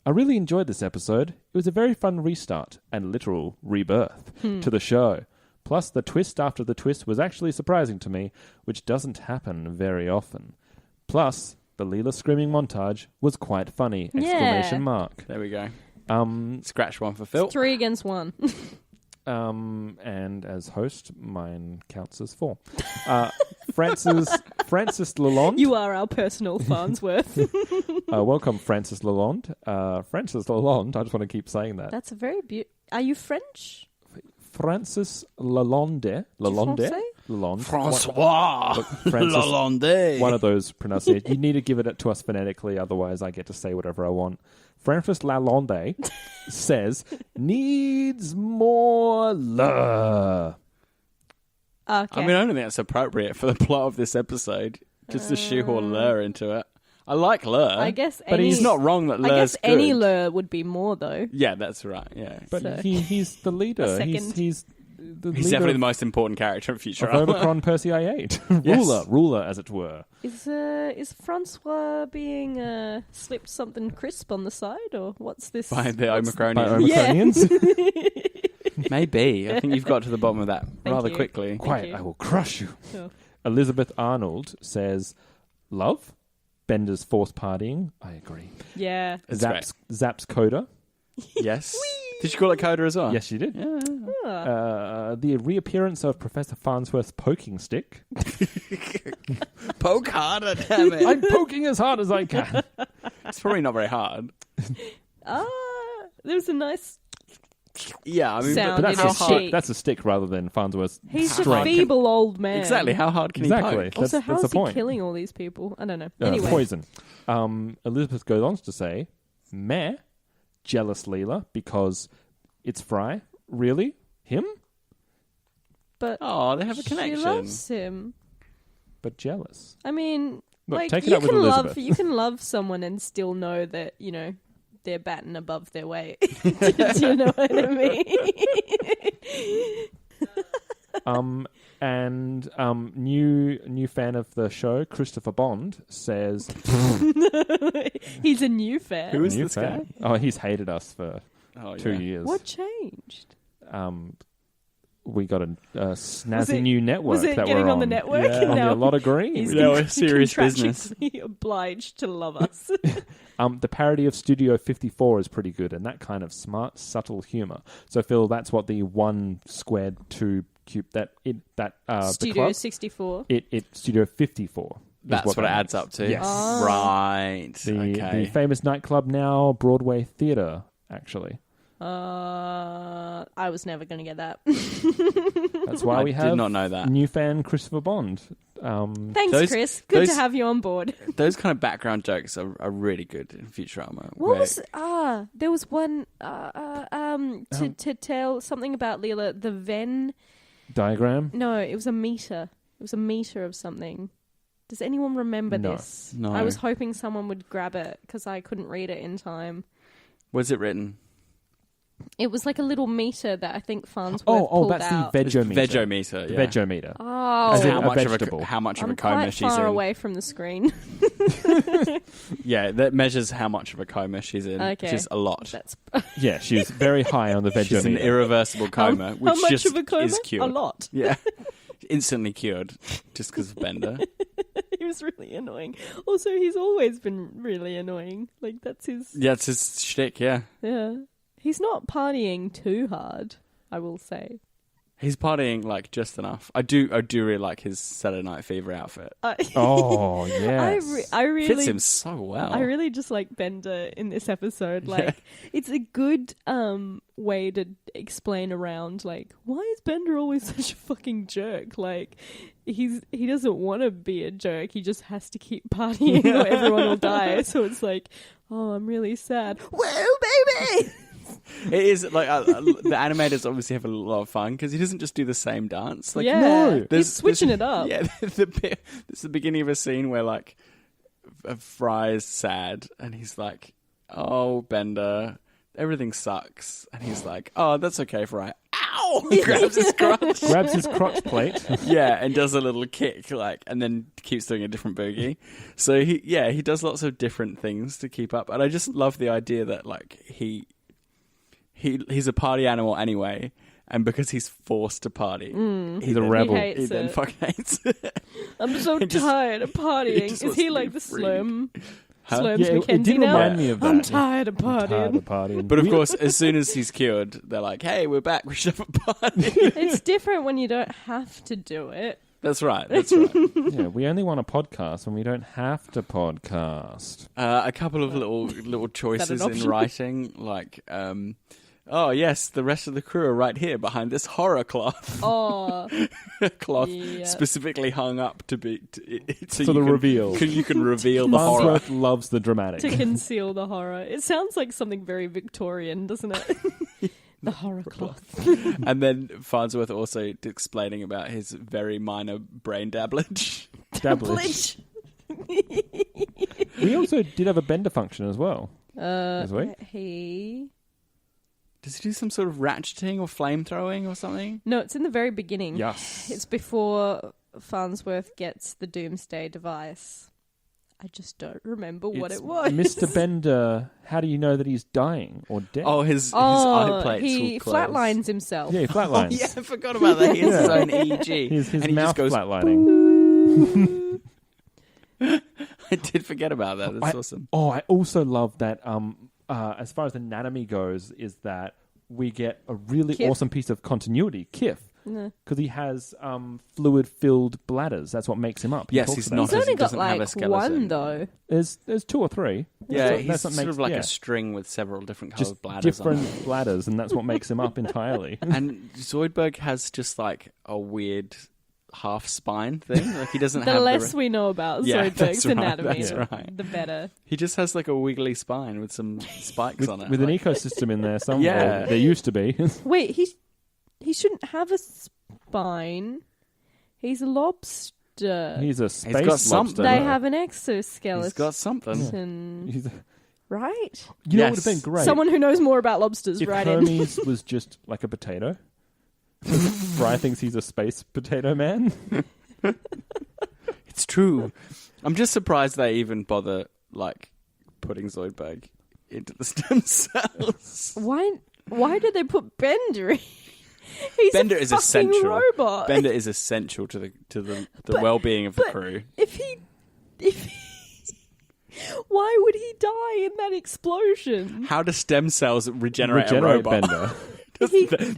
E: I really enjoyed this episode. It was a very fun restart and literal rebirth to the show. Plus, the twist after the twist was actually surprising to me, which doesn't happen very often. Plus, the Leela screaming montage was quite funny!
B: Yeah.
E: Exclamation mark.
D: There we go.
E: Um,
D: Scratch one for Phil.
B: 3 against 1.
E: and as host, mine counts as 4. Francis Lalonde.
B: You are our personal Farnsworth.
E: Welcome, Francis Lalonde. Francis Lalonde, I just want to keep saying that.
B: That's a very beautiful... Are you French?
E: Francis Lalonde.
B: Français?
E: Lalonde.
D: Francois
E: Look, Francis,
D: Lalonde.
E: one of those pronunciations. You need to give it to us phonetically, otherwise I get to say whatever I want. Francis Lalonde says, needs more love.
B: Okay.
D: I mean, I don't think that's appropriate for the plot of this episode. Just to shoehorn Lur into it. I like Lur.
B: I guess
D: but
B: any...
D: he's not wrong that
B: I
D: Lur's
B: guess any
D: good.
B: Lur would be more, though.
D: Yeah, that's right. Yeah,
E: But
B: So-
E: he's the leader.
B: A second.
E: He's the
D: he's
E: leader
D: definitely the most important character in
E: of
D: Futurama.
E: Omicron Percy I-8.
D: Yes.
E: ruler, as it were.
B: Is Francois being slipped something crisp on the side, or what's this?
D: By the
B: what's-
E: By
D: Omicronians.
B: Yeah.
E: Omicronians.
D: Maybe. I think you've got to the bottom of that rather
B: you.
D: quickly.
E: Quiet,
B: you.
E: I will crush you.
B: Oh.
E: Elizabeth Arnold says, love, Bender's forced partying. I agree.
B: Yeah.
D: It's
E: Zap's Coda.
D: Yes. Did you call it Coda as well?
E: Yes, you did.
D: Yeah.
E: The reappearance of Professor Farnsworth's poking stick.
D: Poke harder, damn it.
E: I'm poking as hard as I can.
D: It's probably not very hard.
B: There's a nice...
D: Yeah, I mean,
B: Sound
E: But
B: in
E: that's a
B: his
E: stick.
B: cheek.
E: That's a stick rather than Farnsworth's
B: He's a
E: strength.
B: feeble old man.
D: exactly. How hard can
E: Exactly.
D: he poke?
B: Also,
E: That's
B: how
E: the
B: is he
E: point.
B: killing all these people? I don't know. Anyway.
E: Poison. Elizabeth goes on to say, meh, jealous Leela because it's Fry. Really? Him?
B: But
D: Oh, they have a connection.
B: she loves him.
E: But jealous.
B: I mean,
E: Look,
B: like,
E: take it
B: you
E: up with
B: can
E: Elizabeth.
B: you can love someone and still know that, you know, they're batting above their weight. Do you know what I mean?
E: New fan of the show, Christopher Bond, says
B: He's a new fan.
D: Who is
E: new
D: this
E: fan. Oh, he's hated us for
D: Oh,
E: 2
D: yeah.
E: years.
B: What changed?
E: We got a snazzy
B: Was it-
E: new network
B: was it
E: that
B: getting
E: we're
B: on the network?
E: Yeah. On
B: Now
E: the lot of green.
B: He's
D: Yeah, we're serious business.
B: contractually obliged to love us.
E: The parody of Studio 54 is pretty good, and that kind of smart, subtle humor. So, Phil, that's what the 1 squared 2 cube the
B: Studio
E: club,
B: 64.
E: it Studio 54. is
D: That's what it
E: that
D: adds
E: means.
D: up to.
E: Yes.
B: Oh.
D: Right.
E: The
D: okay.
E: famous nightclub now Broadway Theatre, actually.
B: I was never going to get that.
E: That's why
D: I
E: we
D: did
E: have
D: not know that.
E: new fan Christopher Bond.
B: Thanks,
D: Those-
B: Chris. Good to
D: those-
B: have you on board.
D: Those kind of background jokes are really good in Futurama.
B: What
D: where-
B: was there was one to tell something about Leela, the Venn
E: diagram.
B: No, it was a meter. It was a meter of something. Does anyone remember
E: No.
B: this?
D: No.
B: I was hoping someone would grab it because I couldn't read it in time.
D: Where's it written?
B: It was like a little meter that I think Farnsworth pulled
E: that's
B: out.
E: the vegometer.
D: Vegometer.
E: The
D: Yeah.
E: vegometer.
B: Oh,
E: As in
D: how
E: a
D: much of
E: vegetable.
D: how much of
B: I'm
D: a coma
B: quite
D: she's
B: far
D: in?
B: away from the screen.
D: Yeah, that measures how much of a coma she's in.
B: Okay.
D: Which is a lot.
B: That's
E: Yeah, she's very high on the vegometer.
D: She's an irreversible coma, which
B: how much
D: just
B: of a coma?
D: is cured.
B: A lot.
D: Yeah, instantly cured just because of Bender.
B: He was really annoying. Also, he's always been really annoying. Like that's his.
D: Yeah, it's his shtick. Yeah,
B: He's not partying too hard, I will say.
D: he's partying like just enough. I do really like his Saturday Night Fever outfit.
E: Oh, yes.
B: I really
D: Fits him so well.
B: I really just like Bender in this episode. Like, it's a good way to explain around, like, why is Bender always such a fucking jerk? Like, he doesn't want to be a jerk. He just has to keep partying or everyone will die. So it's like, oh, I'm really sad. Whoa, baby!
D: It is like the animators obviously have a lot of fun because he doesn't just do the same dance. Like,
E: no.
B: He's switching it up.
D: Yeah, this is the beginning of a scene where like Fry is sad and he's like, "Oh, Bender, everything sucks," and he's like, "Oh, that's okay, Fry." Ow! He grabs his crotch.
E: Grabs his crotch plate.
D: Yeah, and does a little kick, like, and then keeps doing a different boogie. So he does lots of different things to keep up, and I just love the idea that like he's a party animal anyway, and because he's forced to party,
E: He's a rebel.
D: he then fucking hates it.
B: I'm so
D: He just-
B: tired of
D: he
B: partying.
D: just
B: Is
D: wants
B: he
D: to
B: like
D: be
B: the
D: free.
B: Slurms
E: Yeah, it
B: Mackenzie
E: did
B: now?
E: remind me of that.
B: I'm tired of partying.
E: Tired of partying.
D: But of course, as soon as he's cured, they're like, "Hey, we're back. We should have a party."
B: It's different when you don't have to do it.
D: That's right. That's right.
E: Yeah, we only want a podcast when we don't have to podcast.
D: A couple of little choices in
B: option?
D: writing, like, oh yes, the rest of the crew are right here behind this horror cloth.
B: Oh,
D: Cloth
B: yeah.
D: specifically hung up to be so
E: For the
D: you can-
E: reveal.
D: You can reveal the horror.
E: Farnsworth loves the dramatic.
B: to conceal the horror. It sounds like something very Victorian, doesn't it? The horror cloth.
D: And then Farnsworth also explaining about his very minor brain dabblage.
E: Dabblage. We also did have a Bender function as well. This week.
B: He...
D: Does he do some sort of ratcheting or flame throwing or something?
B: No, it's in the very beginning.
E: Yes.
B: It's before Farnsworth gets the Doomsday device. I just don't remember what it was.
E: Mr. Bender, how do you know that he's dying or dead?
D: Oh, his eye plates
B: he
D: will close.
B: flatlines himself.
E: Yeah, he flatlines.
D: Oh, yeah, I forgot about that. He has his own EEG.
E: His
D: and he
E: mouth
D: just goes,
E: flatlining.
D: I did forget about that. That's awesome.
E: Oh, I also love that, as far as anatomy goes, is that we get a really
B: Kif.
E: awesome piece of continuity, Kif.
B: No.
E: Because he has fluid-filled bladders. That's what makes him up. He
D: Yes,
E: talks
D: he's
E: about
D: not
B: He's
E: that.
D: as-
B: only
D: he
B: got
D: doesn't have a
B: like
D: skeleton.
B: one though.
E: There's 2 or 3.
D: Yeah,
E: That's
D: he's
E: what
D: sort
E: makes-
D: of like
E: yeah.
D: a string with several different
E: Just
D: coloured bladders on
E: different
D: it.
E: bladders, and that's what makes him up entirely.
D: And Zoidberg has just like a weird half spine thing. Like he doesn't
B: The
D: have
B: less we know about
D: Yeah,
B: Zoidberg's
D: that's right,
B: anatomy,
D: that's right.
B: the better.
D: He just has like a wiggly spine with some spikes on it.
E: with an
D: like,
E: ecosystem in there somewhere.
D: Yeah.
E: There used to be.
B: Wait, he shouldn't have a spine. He's a lobster.
E: He's a space
D: got
E: lobster.
D: something.
B: They
E: though.
B: have an exoskeleton.
D: he's got something.
E: He's
B: Right?
E: You know what would
D: Yes.
E: have been great?
B: Someone who knows more about lobsters,
E: if
B: right in.
E: Hermes was just like a potato. Fry thinks he's a space potato man.
D: It's true. I'm just surprised they even bother like putting Zoidberg into the stem cells.
B: Why did they put Bender in? He's
D: Bender
B: a
D: is
B: fucking
D: essential.
B: robot.
D: Bender is essential to the
B: But-
D: well-being of the
B: but-
D: crew.
B: If he why would he die in that explosion?
D: How do stem cells regenerate a
E: Regenerate
D: robot?
E: Bender.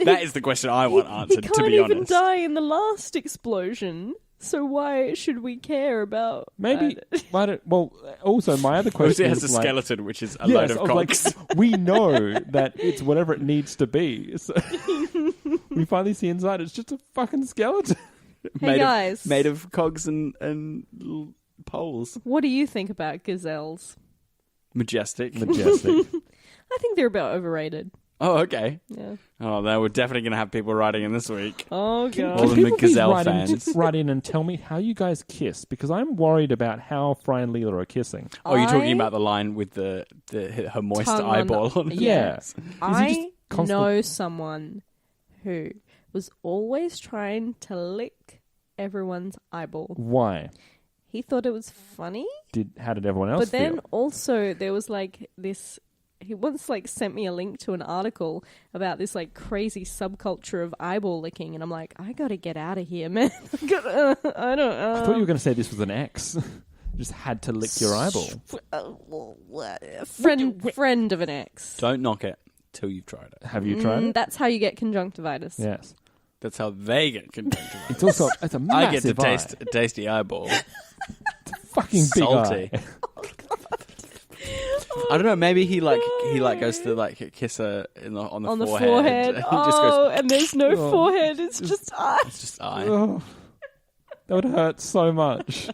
D: That is the question I want answered,
B: He
D: to
B: can't
D: be
B: even
D: honest.
B: die in the last explosion. So why should we care about
E: Maybe.
B: that?
E: Why don't, well, also my other
D: Because
E: question
D: it has a
E: is like,
D: skeleton, which is a
E: yes,
D: load of
E: I was
D: cogs.
E: like, we know that it's whatever it needs to be. So we finally see inside. It's just a fucking skeleton.
B: Hey guys,
D: made of cogs and little poles.
B: what do you think about gazelles?
D: Majestic.
E: Majestic.
B: I think they're a bit overrated.
D: Oh, okay.
B: Yeah.
D: Oh, no, we're definitely going to have people writing in this week.
B: Oh, God.
D: All the
E: People please
D: Gazelle
E: write
D: fans.
E: write in and tell me how you guys kiss, because I'm worried about how Fry and Leela are kissing.
D: Oh, you're talking
B: I-
D: about the line with her moist
B: Tongue on
D: eyeball
B: the-
D: on it?
E: Yeah.
B: I
E: constant-
B: know someone who was always trying to lick everyone's eyeball.
E: Why?
B: He thought it was funny,
E: How did everyone else
B: but then
E: feel?
B: also there was like this. He once like sent me a link to an article about this like crazy subculture of eyeball licking, and I'm like, I gotta get out of here, man. I don't.
E: I thought you were going to say this was an ex. Just had to lick your eyeball.
B: Friend of an ex.
D: Don't knock it till you've tried it.
E: Have you tried it?
B: That's how you get conjunctivitis.
E: Yes.
D: That's how they get conjunctivitis.
E: It's also it's a
D: I get
E: massive
D: to taste
E: eye.
D: a tasty eyeball.
E: Fucking big
D: Salty.
E: eye.
D: I don't know. Maybe he goes to like kiss her on the forehead.
B: forehead.
D: He just
B: Oh,
D: goes,
B: and there's no
E: Oh.
B: forehead. It's just eye.
D: it's just eye.
E: Oh, that would hurt so much.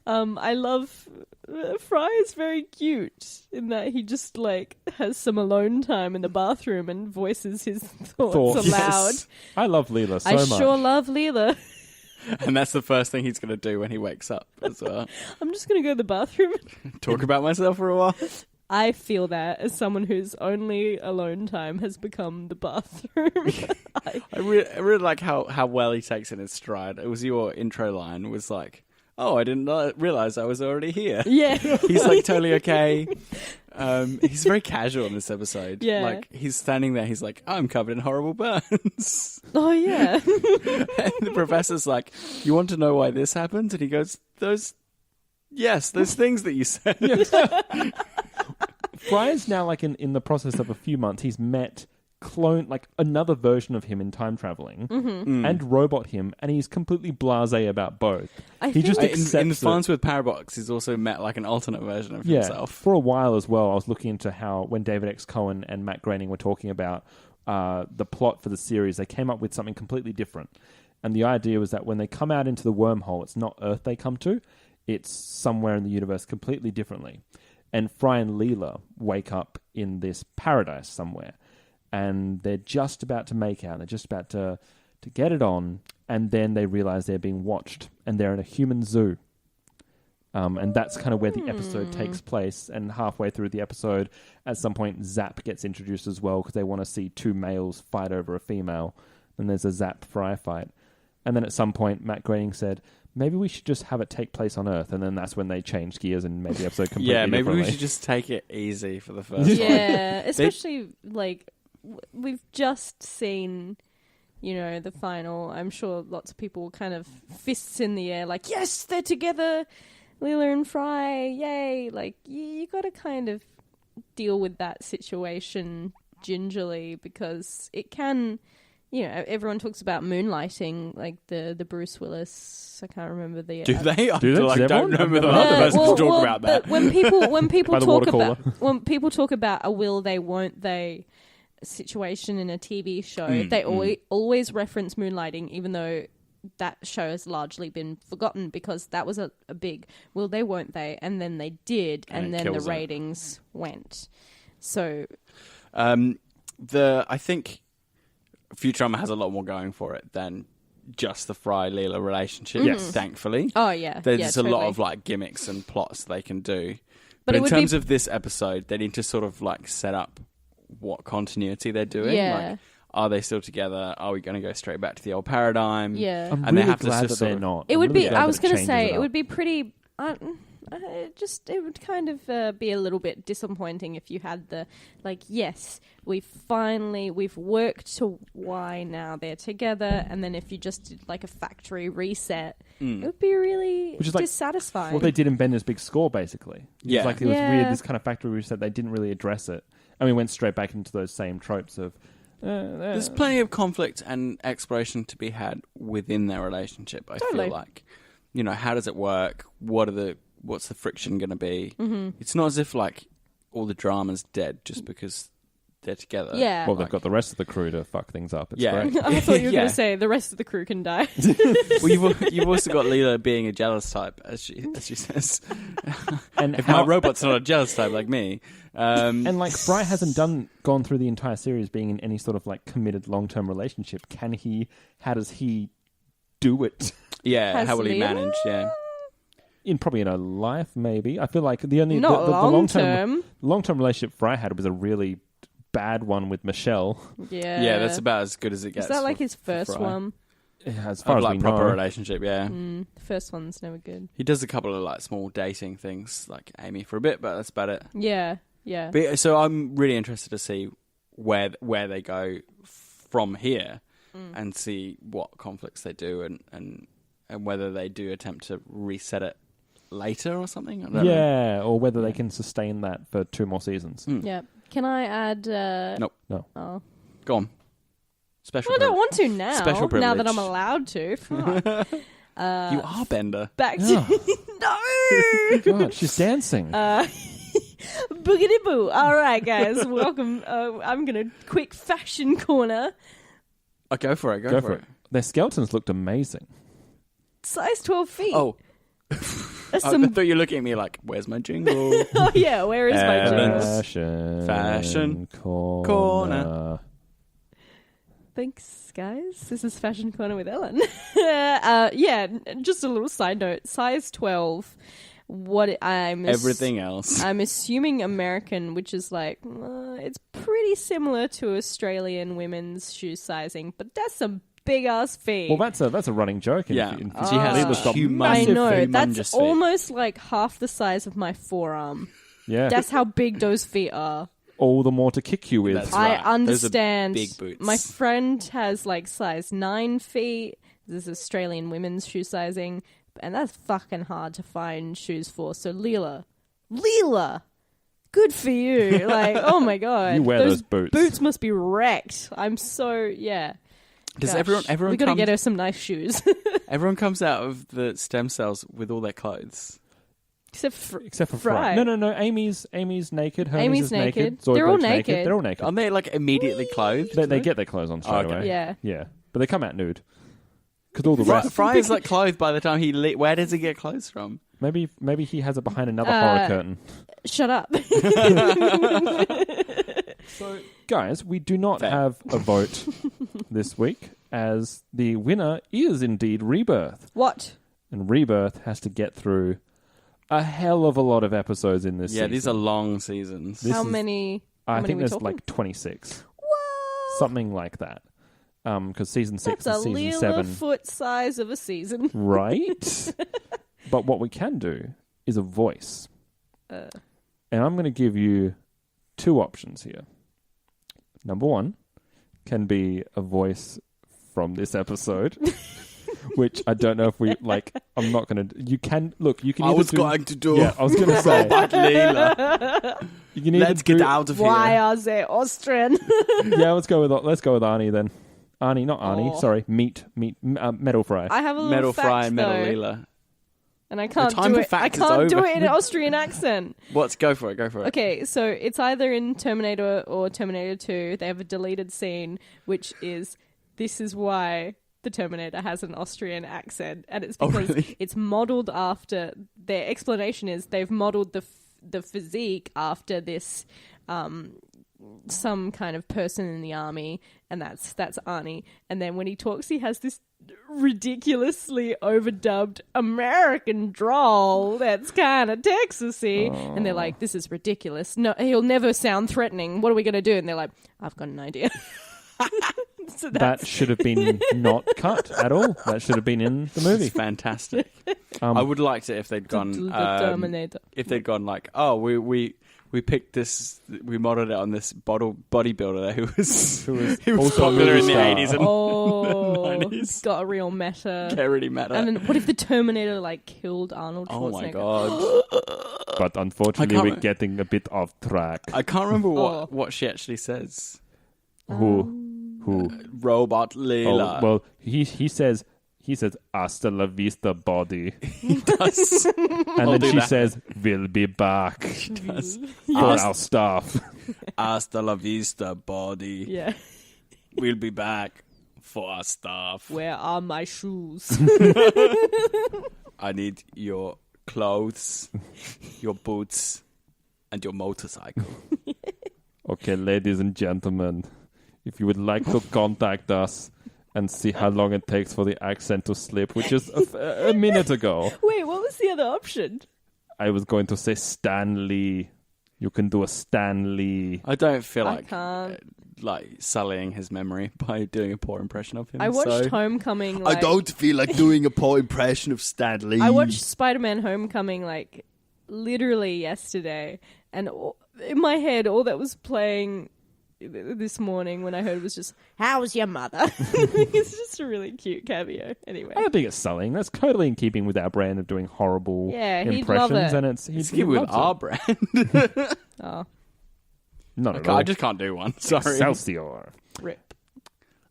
B: I love Fry is very cute in that he just like has some alone time in the bathroom and voices his thoughts aloud.
D: Yes.
E: I love Leela so
B: I
E: much.
B: sure love Leela.
D: And that's the first thing he's going to do when he wakes up as well.
B: I'm just gonna go to the bathroom.
D: Talk about myself for a while.
B: I feel that as someone whose only alone time has become the bathroom.
D: I really like how well he takes it in his stride. It was your intro line was like, oh, I didn't realize I was already here.
B: Yeah.
D: He's like totally okay. He's very casual in this episode.
B: Yeah.
D: Like he's standing there. He's like, I'm covered in horrible burns.
B: Oh yeah.
D: And the professor's like, you want to know why this happened? And he goes, those things that you said.
E: Fry's now like in the process of a few months. He's met another version of him in time traveling and robot him, and he's completely blasé about both.
B: I think
D: In the Farms with Parabox, he's also met like an alternate version of himself.
E: For a while as well, I was looking into how when David X. Cohen and Matt Groening were talking about the plot for the series, they came up with something completely different. And the idea was that when they come out into the wormhole, it's not Earth they come to, it's somewhere in the universe completely differently. And Fry and Leela wake up in this paradise somewhere. And they're just about to make out. They're just about to get it on. And then they realize they're being watched. And they're in a human zoo. And that's kind of where the episode takes place. And halfway through the episode, at some point, Zap gets introduced as well because they want to see two males fight over a female. And there's a Zap Fry fight. And then at some point, Matt Groening said, maybe we should just have it take place on Earth. And then that's when they changed gears and made the episode completely
D: Yeah, maybe
E: differently.
D: we should just take it easy for the first one.
B: yeah, especially like we've just seen, the final. I'm sure lots of people kind of fists in the air, like, yes, they're together, Leela and Fry, yay! Like you got to kind of deal with that situation gingerly because it can. Everyone talks about moonlighting, like the Bruce Willis. I can't remember the.
D: Do they?
E: Do they?
D: Like,
E: Does
D: don't
E: everyone?
D: remember the other person to talk about that.
B: But when people
E: By the
B: talk
E: water cooler.
B: about when people talk about a will they won't they situation in a TV show, they always reference moonlighting, even though that show has largely been forgotten because that was a big will they won't they, and then they did, and then the ratings went. So,
D: I think Futurama has a lot more going for it than just the Fry-Leela relationship,
E: Yes.
D: thankfully.
B: oh yeah,
D: There's a lot
B: totally.
D: of like gimmicks and plots they can do.
B: But
D: But
B: it
D: in
B: would
D: terms
B: be-
D: of this episode, they need to sort of like set up what continuity they're doing.
B: Yeah.
D: Like, are they still together? Are we going to go straight back to the old paradigm?
B: Yeah.
E: I'm
D: And they
E: really
D: have to
E: glad
D: just
E: that they're
D: sort of-
E: not.
B: It
E: I'm
B: would
E: really
B: be.
E: glad
B: I was
E: that
B: going to
E: changes
B: say
E: it
B: it
E: up.
B: would be pretty. It would kind of be a little bit disappointing if you had the yes, we've worked to why now they're together, and then if you just did like a factory reset, it would be really
E: Which is like
B: dissatisfying.
E: What they did in Bender's Big Score, basically.
D: Yeah.
E: It was weird,
B: Yeah.
E: this kind of factory reset, they didn't really address it. And we went straight back into those same tropes of...
D: There's plenty of conflict and exploration to be had within their relationship. I
B: Totally.
D: feel like, how does it work? What's the friction going to be? Mm-hmm. It's not as if like all the drama's dead just because they're together.
B: Yeah.
E: Well, they've got the rest of the crew to fuck things up. It's
D: Yeah.
E: great.
B: I thought you were
D: Yeah.
B: going to say the rest of the crew can die.
D: Well, you've also got Leela being a jealous type, as she says.
E: And
D: If my robot's not a jealous type like me,
E: and like Fry hasn't gone through the entire series being in any sort of like committed long-term relationship. How does he do it?
D: yeah,
B: Has
D: how will he
B: Leela?
D: manage? Yeah,
E: Probably in her life, maybe. I feel like the
B: Not
E: the
B: long-term.
E: long-term relationship Fry had was a really bad one with Michelle.
B: Yeah.
D: yeah, that's about as good as it gets.
B: Is that like
D: for-
B: his
D: for
B: first
D: Fry.
B: one?
E: As far as
D: like
E: we
D: proper
E: know.
D: relationship, yeah.
B: The first one's never good.
D: He does a couple of like small dating things, like Amy for a bit, but that's about it.
B: Yeah. Yeah.
D: But, so I'm really interested to see where they go from here, and see what conflicts they do, and whether they do attempt to reset it later or something. I don't know.
E: Yeah, or whether they can sustain that for 2 more seasons.
B: Yeah. Can I add...
D: Nope.
E: No.
B: Oh.
D: Go on. Special.
B: Well, I don't
D: privilege.
B: want to now.
D: Special
B: now that
D: privilege.
B: I'm allowed to. Fuck.
D: You are Bender.
B: Back to...
E: Yeah.
B: No!
E: God, she's dancing.
B: Boogity boo. All right, guys. Welcome. I'm going to quick fashion corner.
D: Oh, go for it.
E: Go for it. Their skeletons looked amazing.
B: Size 12 feet.
D: Oh.
B: That's
D: I
B: some...
D: thought you were looking at me like, where's my jingle?
B: Oh, yeah. Where is my
D: Evidence.
B: jingle?
D: Fashion
E: corner.
B: Thanks, guys. This is Fashion Corner with Ellen. Yeah, just a little side note. Size 12.
D: Everything else.
B: I'm assuming American, which is like, it's pretty similar to Australian women's shoe sizing, but that's some big ass feet.
E: Well, that's a running joke.
D: Yeah.
E: In
D: She has
E: Leela's got
D: humongous
B: I
E: massive
B: know.
E: feet.
B: That's
D: humongous feet.
B: almost like half the size of my forearm.
E: Yeah.
B: That's how big those feet are.
E: All the more to kick you with.
D: That's
B: I
D: right.
B: understand.
D: Those are big boots.
B: My friend has like size 9 feet. This is Australian women's shoe sizing. And that's fucking hard to find shoes for. So Leela, good for you. Like, oh my God.
E: You wear those boots.
B: Boots must be wrecked. I'm so, yeah.
D: Does
B: Gosh,
D: everyone
B: we got to
D: come-
B: get her some nice shoes.
D: Everyone comes out of the stem cells with all their clothes.
B: Except
E: Except for Fry. No. Amy's naked. Hermes
B: Amy's
E: is
B: naked.
E: Zoidberg's
B: They're all naked.
E: They're all naked.
D: Aren't they like immediately clothed?
E: They get their clothes on straight
D: Okay.
E: away.
B: Yeah.
E: Yeah. But they come out nude. Because all the rest...
D: Fry is like clothed by the time he where does he get clothes from?
E: Maybe he has it behind another horror curtain.
B: Shut up.
E: So, guys, we do not
D: Fair.
E: have a vote this week, as the winner is indeed Rebirth.
B: What?
E: And Rebirth has to get through a hell of a lot of episodes in this
D: Yeah,
E: season.
D: these are long seasons.
E: This
B: How
E: is-
B: many?
E: I
B: how many
E: think
B: we
E: there's
B: talking?
E: like 26.
B: What?
E: Something like that. Because season 6
B: That's a
E: and season
B: little
E: 7...
B: foot size of a season.
E: Right? But what we can do is a voice. And I'm going to give you 2 options here. Number 1 can be a voice from this episode, which I don't know if we, like, I'm not going to... You can
D: I
E: either
D: was
E: do...
D: going to do
E: Yeah, I was going to say...
D: Robot Leela.
E: You can either
D: Let's get
E: do-
D: out of
B: Why
D: here.
B: are they Austrian?
E: Yeah, let's go with Arnie then. Arnie, not Arnie,
B: Oh.
E: sorry. Metal Fry.
B: I have a little
D: Metal
B: fact,
D: Fry and Metal
B: though,
D: Leela.
B: and I can't
D: time
B: do
D: for
B: it.
D: fact
B: I
D: is
B: can't do
D: over.
B: it in an Austrian accent.
D: Go for it.
B: Okay, so it's either in Terminator or Terminator 2. They have a deleted scene, which is this is why the Terminator has an Austrian accent, and it's because
D: really?
B: it's modeled after. Their explanation is they've modeled the physique after this. Some kind of person in the army, and that's Arnie. And then when he talks, he has this ridiculously overdubbed American drawl that's kind of Texasy. And they're like, "This is ridiculous. No, he'll never sound threatening. What are we going to do?" And they're like, "I've got an idea." So
E: that should have been not cut at all. That should have been in the movie.
D: It's fantastic. I would like to if they'd gone
B: the Terminator.
D: if they'd gone like, oh, we picked this, we modeled it on this bodybuilder who was
E: also a
D: popular
E: movie
D: in the
E: star.
D: 80s and
B: Oh,
D: 90s.
B: it's got a real meta.
D: Can't really matter.
B: And then what if the Terminator like killed Arnold
D: Oh
B: Schwarzenegger?
D: my god!
E: But unfortunately,
D: I
E: we're
D: can't-
E: getting a bit off track.
D: I can't remember
B: Oh.
D: what she actually says.
E: Who?
D: Robot
E: Oh,
D: Leela.
E: well, he says "Hasta la vista, body,"
D: does.
E: and
D: I'll
E: then
D: do
E: she
D: that.
E: says, "We'll be back
D: does.
E: on our stuff."
D: Hasta la vista, body.
B: Yeah.
D: We'll be back for our stuff.
B: Where are my shoes?
D: I need your clothes, your boots, and your motorcycle.
E: Okay, ladies and gentlemen, if you would like to contact us and see how long it takes for the accent to slip, which is a minute ago.
B: Wait, what was the other option?
E: I was going to say Stan Lee. You can do a Stan Lee.
D: I don't feel
B: I
D: like
B: can't.
D: sullying his memory by doing a poor impression of him.
B: I watched
D: so.
B: Homecoming.
D: I don't feel like doing a poor impression of Stan Lee.
B: I watched Spider-Man Homecoming literally yesterday, and in my head, all that was playing this morning when I heard it was just, "How's your mother?" It's just a really cute cameo. Anyway,
E: I don't think it's sullying. That's totally in keeping with our brand of doing horrible
B: Yeah, he'd
E: impressions,
B: love it.
E: and
D: It's
E: he
D: keeping with
E: loves
D: our
E: it.
D: brand.
B: oh,
E: Not at
D: Okay,
E: all.
D: I just can't do one. Sorry.
E: Excelsior.
B: rip.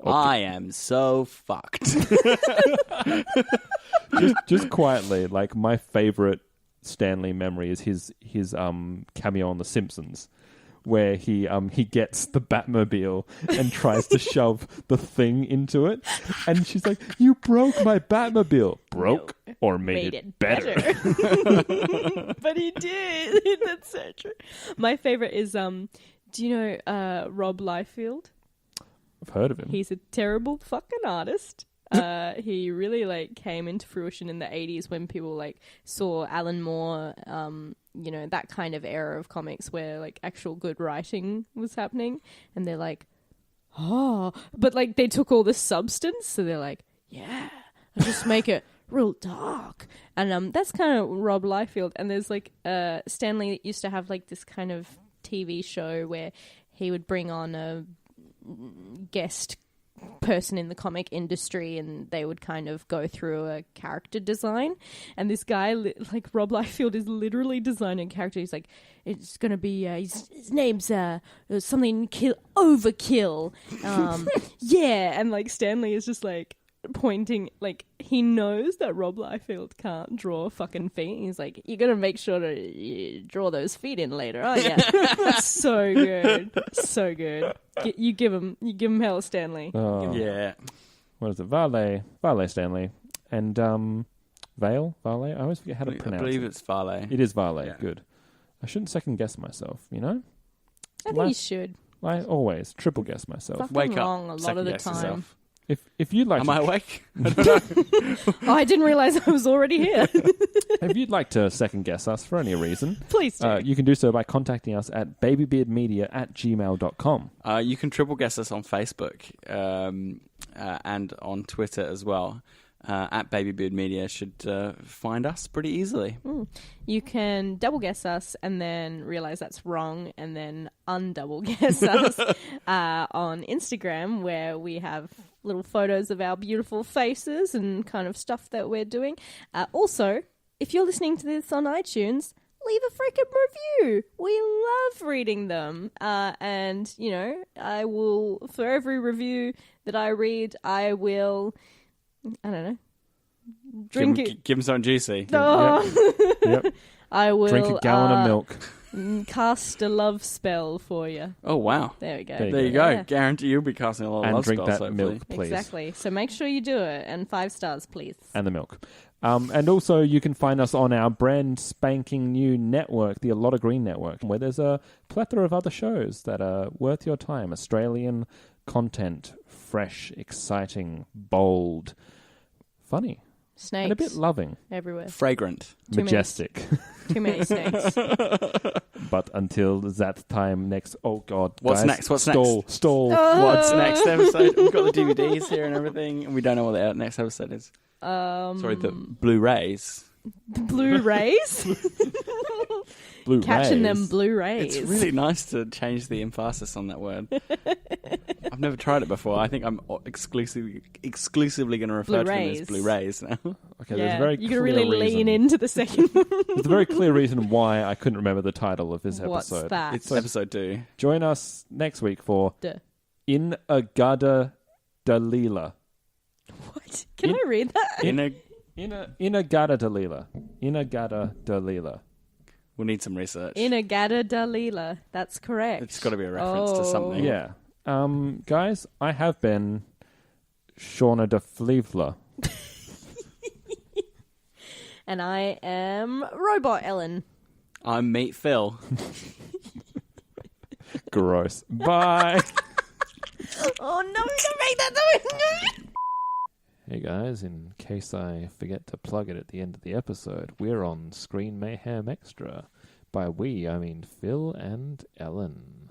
D: I am so fucked.
E: Just quietly, like my favorite Stanley memory is his cameo on The Simpsons, where he gets the Batmobile and tries to shove the thing into it, and she's like, "You broke my Batmobile." Broke or made it better.
B: But he did. That's so true. My favorite is do you know Rob Liefeld?
E: I've heard of him.
B: He's a terrible fucking artist. He really came into fruition in the 80s when people saw Alan Moore, that kind of era of comics where actual good writing was happening, and they're like, oh, but they took all the substance, so they're like, yeah, I'll just make it real dark, and that's kind of Rob Liefeld. And there's Stanley used to have this kind of TV show where he would bring on a guest person in the comic industry, and they would kind of go through a character design, and this guy Rob Liefeld is literally designing a character. He's like, it's gonna be his name's something overkill, yeah, and Stanley is just pointing, he knows that Rob Liefeld can't draw fucking feet. He's like, you're gonna make sure to draw those feet in later, aren't you? So good, so good. You give him hell, Stanley.
E: Oh,
D: Yeah.
E: what is it? Valet Stanley, and Vale. I always forget how to
D: I
E: pronounce
D: believe
E: it.
D: it's Farley.
E: It is Valet.
D: Yeah.
E: Good. I shouldn't second guess myself.
B: I think you should.
E: I always triple guess myself.
B: Fucking
D: Wake up.
B: wrong a lot
D: Second
B: of the
D: guess
B: time.
D: yourself.
E: If you'd like
D: Am
E: to,
D: I awake?
B: Oh, I didn't realize I was already here.
E: if you'd like to second guess us for any reason,
B: Please do.
E: you can do so by contacting us at babybeardmedia@gmail.com.
D: You can triple guess us on Facebook and on Twitter as well. At Babybeard Media should find us pretty easily.
B: You can double guess us and then realize that's wrong, and then undouble guess us on Instagram, where we have little photos of our beautiful faces and kind of stuff that we're doing. Also, if you're listening to this on iTunes, leave a freaking review. We love reading them. And, I will, for every review that I read, I will, I don't know, drink it.
D: Give him something juicy.
B: Oh.
E: Yep.
B: I will
E: Drink a gallon of milk.
B: cast a love spell for you.
D: Oh, wow.
B: There we go.
E: There
D: There you go.
B: Yeah.
D: Guarantee you'll be casting a lot of
E: And
D: love
E: drink
D: spells,
E: that
D: hopefully.
E: milk, please.
B: Exactly. So make sure you do it, and 5 stars, please.
E: And the milk. And also, you can find us on our brand spanking new network, the A Lot of Green Network, where there's a plethora of other shows that are worth your time. Australian content, fresh, exciting, bold, funny,
B: Snakes
E: and a bit loving,
B: everywhere.
D: Fragrant.
B: Too many-
E: majestic.
B: Too many snakes.
E: But until that time next, oh God.
D: What's
E: guys,
D: next? What's
E: stall,
D: next?
E: Stall.
D: What's next episode? We've got the DVDs here and everything, and we don't know what the next episode is. Sorry, the Blu-rays.
B: The Blu-rays?
E: Blu-rays.
B: Catching them Blu-rays.
D: It's really nice to change the emphasis on that word. I've never tried it before. I think I'm exclusively going to refer to them as Blu-rays now.
E: Okay,
B: Yeah,
E: there's a very
B: you
E: clear
B: can really
E: reason.
B: lean into the second one.
E: There's a very clear reason why I couldn't remember the title of this
B: What's
E: episode.
B: that?
D: It's episode 2.
E: Join us next week for
B: Duh.
E: In Agada Dalila.
B: What? Can I read that?
D: In a
E: In Agada Dalila. In Agada Dalila.
D: We'll need some research.
B: Inagada Dalila. That's correct.
D: It's got to be a reference to something.
E: Yeah. Guys, I have been Shauna de Fleevler.
B: And I am Robot Ellen.
D: I'm Meat Phil.
E: Gross. Bye.
B: Oh no, don't make that noise.
E: Hey guys, in case I forget to plug it at the end of the episode, we're on Screen Mayhem Extra. By we, I mean Phil and Ellen.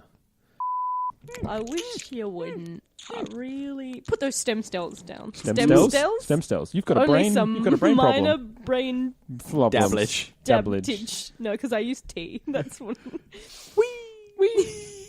B: I wish you wouldn't. I really put those stem cells down.
E: Stem cells. You've got a
B: Only
E: brain.
B: some
E: You've got a brain
B: minor
E: problem.
B: brain
D: Dablage.
B: dablage. No, because I use tea. That's what. Wee.